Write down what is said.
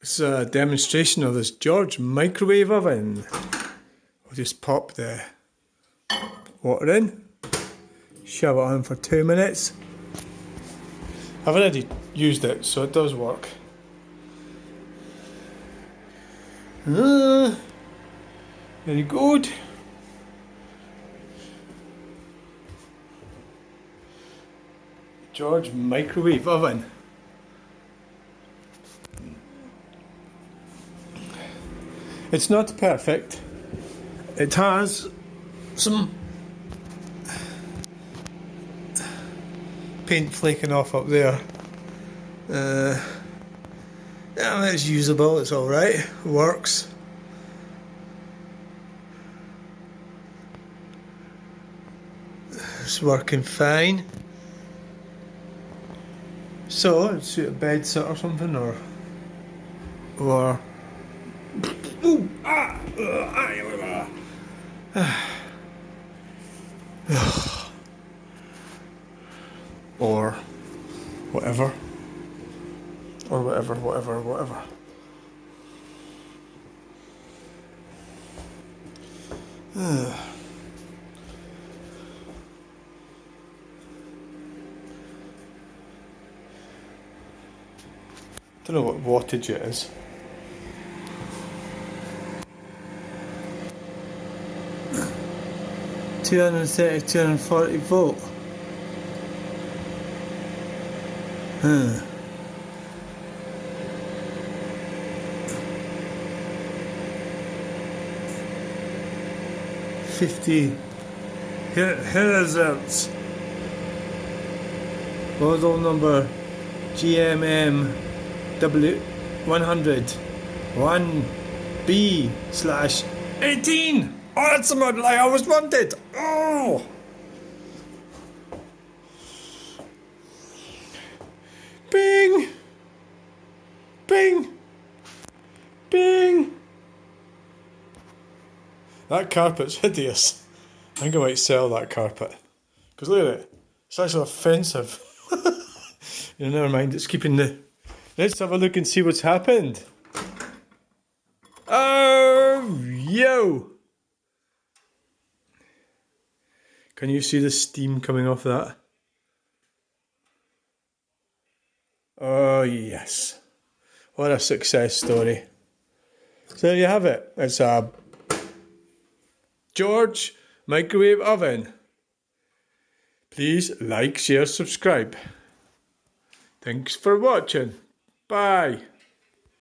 It's a demonstration of this George microwave oven. I'll just pop the water in, shove it on for 2 minutes. I've already used it, so it does work. Very good. George microwave oven. It's not perfect. It has some paint flaking off up there. Yeah, it's usable, it's alright, works. It's working fine. So, it'd suit a bed set or something, or ooh, or whatever. Or whatever. Don't know what wattage it is. $230, 240 volt. Hertz. Model number GMM W100 1B/18. Oh, that's the model I always wanted. Oh. Bing. Bing. Bing. That carpet's hideous. I think I might sell that carpet. Because look at it. It's actually offensive. Never mind, it's keeping the... Let's have a look and see what's happened. Oh, yo! Can you see the steam coming off that? Oh, yes. What a success story. So there you have it. It's a George microwave oven. Please like, share, subscribe. Thanks for watching. Bye.